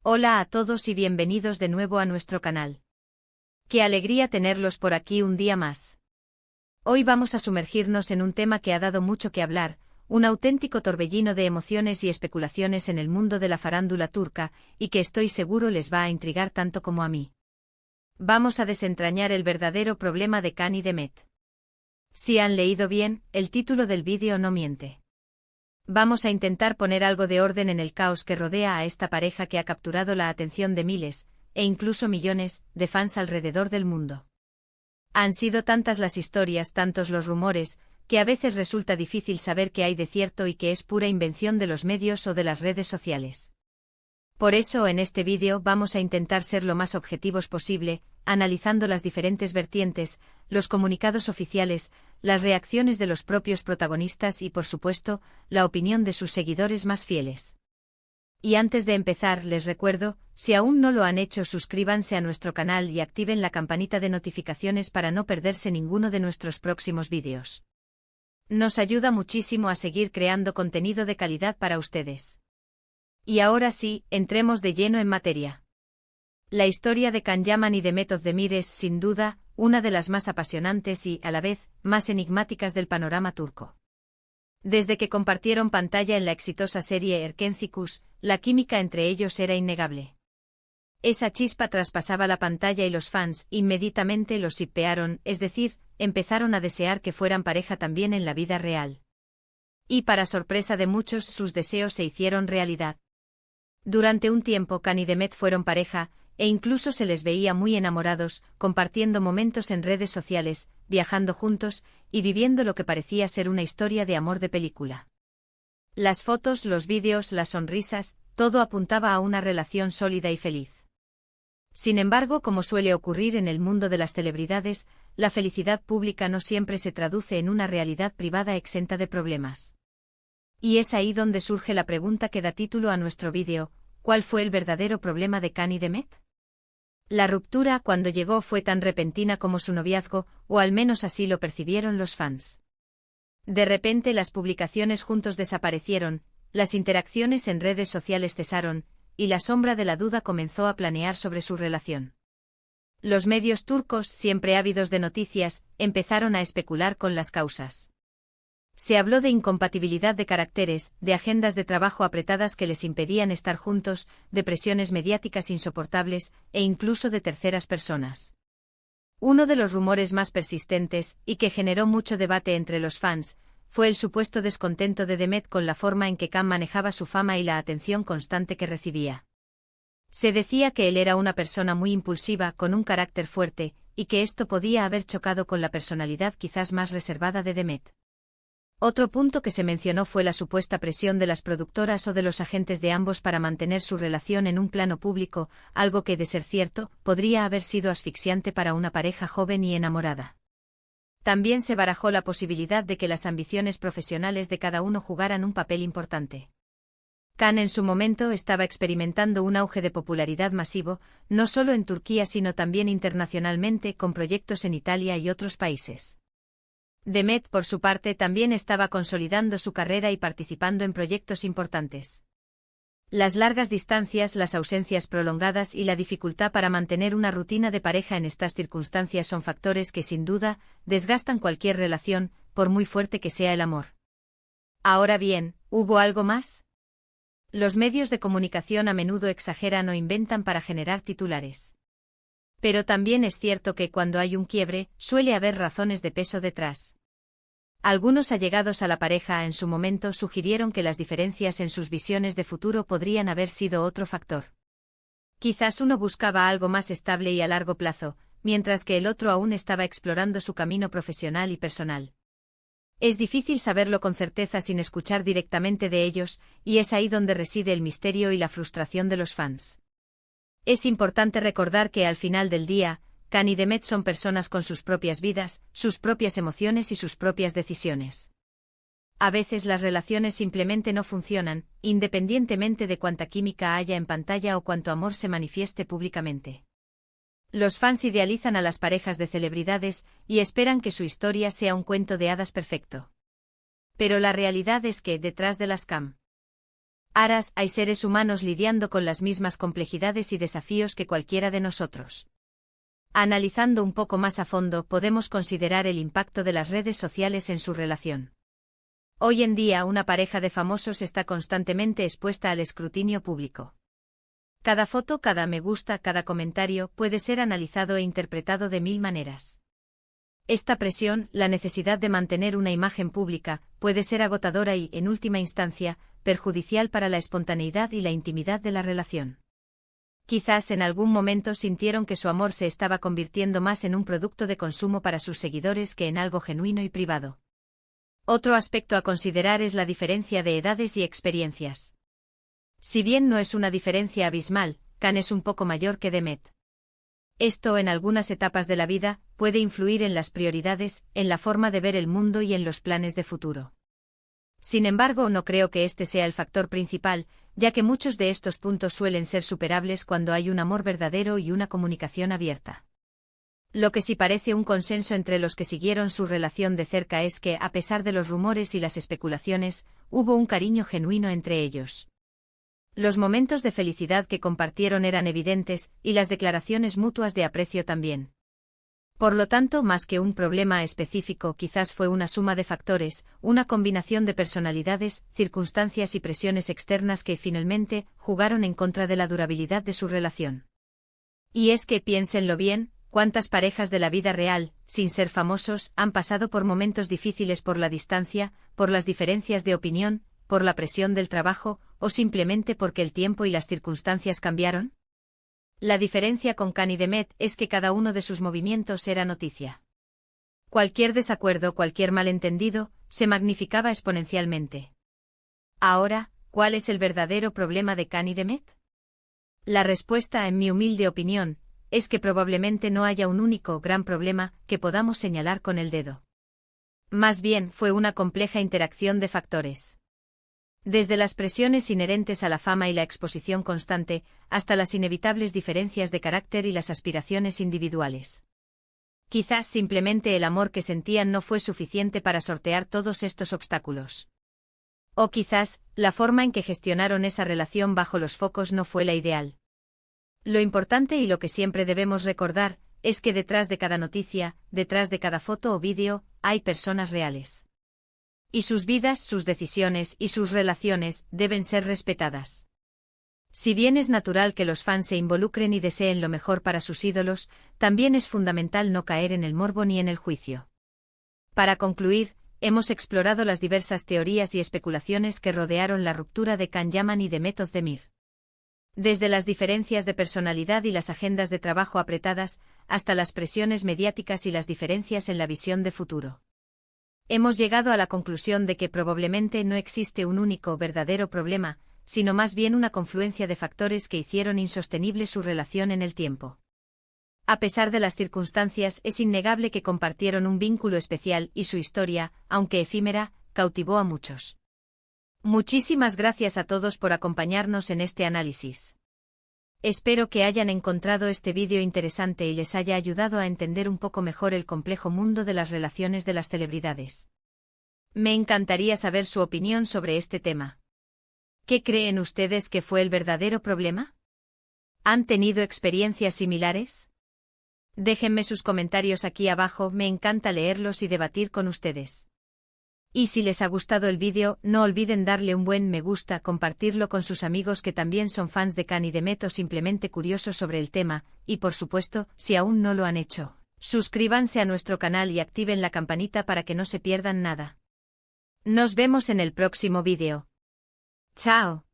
Hola a todos y bienvenidos de nuevo a nuestro canal. Qué alegría tenerlos por aquí un día más. Hoy vamos a sumergirnos en un tema que ha dado mucho que hablar, un auténtico torbellino de emociones y especulaciones en el mundo de la farándula turca, y que estoy seguro les va a intrigar tanto como a mí. Vamos a desentrañar el verdadero problema de Can y Demet. Si han leído bien, el título del vídeo no miente. Vamos a intentar poner algo de orden en el caos que rodea a esta pareja que ha capturado la atención de miles, e incluso millones, de fans alrededor del mundo. Han sido tantas las historias, tantos los rumores, que a veces resulta difícil saber qué hay de cierto y qué es pura invención de los medios o de las redes sociales. Por eso en este vídeo vamos a intentar ser lo más objetivos posible, analizando las diferentes vertientes, los comunicados oficiales, las reacciones de los propios protagonistas y, por supuesto, la opinión de sus seguidores más fieles. Y antes de empezar, les recuerdo, si aún no lo han hecho, suscríbanse a nuestro canal y activen la campanita de notificaciones para no perderse ninguno de nuestros próximos vídeos. Nos ayuda muchísimo a seguir creando contenido de calidad para ustedes. Y ahora sí, entremos de lleno en materia. La historia de Can Yaman y Demet Özdemir es, sin duda, una de las más apasionantes y, a la vez, más enigmáticas del panorama turco. Desde que compartieron pantalla en la exitosa serie Erkencikus, la química entre ellos era innegable. Esa chispa traspasaba la pantalla y los fans inmediatamente los shippearon, es decir, empezaron a desear que fueran pareja también en la vida real. Y para sorpresa de muchos, sus deseos se hicieron realidad. Durante un tiempo Can y Demet fueron pareja, e incluso se les veía muy enamorados, compartiendo momentos en redes sociales, viajando juntos, y viviendo lo que parecía ser una historia de amor de película. Las fotos, los vídeos, las sonrisas, todo apuntaba a una relación sólida y feliz. Sin embargo, como suele ocurrir en el mundo de las celebridades, la felicidad pública no siempre se traduce en una realidad privada exenta de problemas. Y es ahí donde surge la pregunta que da título a nuestro vídeo: ¿cuál fue el verdadero problema de Can y Demet? La ruptura, cuando llegó, fue tan repentina como su noviazgo, o al menos así lo percibieron los fans. De repente las publicaciones juntos desaparecieron, las interacciones en redes sociales cesaron, y la sombra de la duda comenzó a planear sobre su relación. Los medios turcos, siempre ávidos de noticias, empezaron a especular con las causas. Se habló de incompatibilidad de caracteres, de agendas de trabajo apretadas que les impedían estar juntos, de presiones mediáticas insoportables, e incluso de terceras personas. Uno de los rumores más persistentes, y que generó mucho debate entre los fans, fue el supuesto descontento de Demet con la forma en que Can manejaba su fama y la atención constante que recibía. Se decía que él era una persona muy impulsiva, con un carácter fuerte, y que esto podía haber chocado con la personalidad quizás más reservada de Demet. Otro punto que se mencionó fue la supuesta presión de las productoras o de los agentes de ambos para mantener su relación en un plano público, algo que, de ser cierto, podría haber sido asfixiante para una pareja joven y enamorada. También se barajó la posibilidad de que las ambiciones profesionales de cada uno jugaran un papel importante. Can en su momento estaba experimentando un auge de popularidad masivo, no solo en Turquía sino también internacionalmente, con proyectos en Italia y otros países. Demet, por su parte, también estaba consolidando su carrera y participando en proyectos importantes. Las largas distancias, las ausencias prolongadas y la dificultad para mantener una rutina de pareja en estas circunstancias son factores que, sin duda, desgastan cualquier relación, por muy fuerte que sea el amor. Ahora bien, ¿hubo algo más? Los medios de comunicación a menudo exageran o inventan para generar titulares. Pero también es cierto que cuando hay un quiebre, suele haber razones de peso detrás. Algunos allegados a la pareja en su momento sugirieron que las diferencias en sus visiones de futuro podrían haber sido otro factor. Quizás uno buscaba algo más estable y a largo plazo, mientras que el otro aún estaba explorando su camino profesional y personal. Es difícil saberlo con certeza sin escuchar directamente de ellos, y es ahí donde reside el misterio y la frustración de los fans. Es importante recordar que al final del día, Can y Demet son personas con sus propias vidas, sus propias emociones y sus propias decisiones. A veces las relaciones simplemente no funcionan, independientemente de cuánta química haya en pantalla o cuánto amor se manifieste públicamente. Los fans idealizan a las parejas de celebridades y esperan que su historia sea un cuento de hadas perfecto. Pero la realidad es que, detrás de las cam, Aras, hay seres humanos lidiando con las mismas complejidades y desafíos que cualquiera de nosotros. Analizando un poco más a fondo, podemos considerar el impacto de las redes sociales en su relación. Hoy en día, una pareja de famosos está constantemente expuesta al escrutinio público. Cada foto, cada me gusta, cada comentario puede ser analizado e interpretado de mil maneras. Esta presión, la necesidad de mantener una imagen pública, puede ser agotadora y, en última instancia, perjudicial para la espontaneidad y la intimidad de la relación. Quizás en algún momento sintieron que su amor se estaba convirtiendo más en un producto de consumo para sus seguidores que en algo genuino y privado. Otro aspecto a considerar es la diferencia de edades y experiencias. Si bien no es una diferencia abismal, Khan es un poco mayor que Demet. Esto, en algunas etapas de la vida, puede influir en las prioridades, en la forma de ver el mundo y en los planes de futuro. Sin embargo, no creo que este sea el factor principal, ya que muchos de estos puntos suelen ser superables cuando hay un amor verdadero y una comunicación abierta. Lo que sí parece un consenso entre los que siguieron su relación de cerca es que, a pesar de los rumores y las especulaciones, hubo un cariño genuino entre ellos. Los momentos de felicidad que compartieron eran evidentes, y las declaraciones mutuas de aprecio también. Por lo tanto, más que un problema específico, quizás fue una suma de factores, una combinación de personalidades, circunstancias y presiones externas que finalmente jugaron en contra de la durabilidad de su relación. Y es que, piénsenlo bien, ¿cuántas parejas de la vida real, sin ser famosos, han pasado por momentos difíciles por la distancia, por las diferencias de opinión, por la presión del trabajo, o simplemente porque el tiempo y las circunstancias cambiaron? La diferencia con Khan y Demet es que cada uno de sus movimientos era noticia. Cualquier desacuerdo, cualquier malentendido, se magnificaba exponencialmente. Ahora, ¿cuál es el verdadero problema de Khan y Demet? La respuesta, en mi humilde opinión, es que probablemente no haya un único gran problema que podamos señalar con el dedo. Más bien, fue una compleja interacción de factores. Desde las presiones inherentes a la fama y la exposición constante, hasta las inevitables diferencias de carácter y las aspiraciones individuales. Quizás simplemente el amor que sentían no fue suficiente para sortear todos estos obstáculos. O quizás, la forma en que gestionaron esa relación bajo los focos no fue la ideal. Lo importante y lo que siempre debemos recordar, es que detrás de cada noticia, detrás de cada foto o vídeo, hay personas reales. Y sus vidas, sus decisiones y sus relaciones deben ser respetadas. Si bien es natural que los fans se involucren y deseen lo mejor para sus ídolos, también es fundamental no caer en el morbo ni en el juicio. Para concluir, hemos explorado las diversas teorías y especulaciones que rodearon la ruptura de Can Yaman y Demet Özdemir. Desde las diferencias de personalidad y las agendas de trabajo apretadas, hasta las presiones mediáticas y las diferencias en la visión de futuro. Hemos llegado a la conclusión de que probablemente no existe un único verdadero problema, sino más bien una confluencia de factores que hicieron insostenible su relación en el tiempo. A pesar de las circunstancias, es innegable que compartieron un vínculo especial y su historia, aunque efímera, cautivó a muchos. Muchísimas gracias a todos por acompañarnos en este análisis. Espero que hayan encontrado este vídeo interesante y les haya ayudado a entender un poco mejor el complejo mundo de las relaciones de las celebridades. Me encantaría saber su opinión sobre este tema. ¿Qué creen ustedes que fue el verdadero problema? ¿Han tenido experiencias similares? Déjenme sus comentarios aquí abajo, me encanta leerlos y debatir con ustedes. Y si les ha gustado el vídeo, no olviden darle un buen me gusta, compartirlo con sus amigos que también son fans de Can y Demet o simplemente curiosos sobre el tema, y por supuesto, si aún no lo han hecho, suscríbanse a nuestro canal y activen la campanita para que no se pierdan nada. Nos vemos en el próximo vídeo. ¡Chao!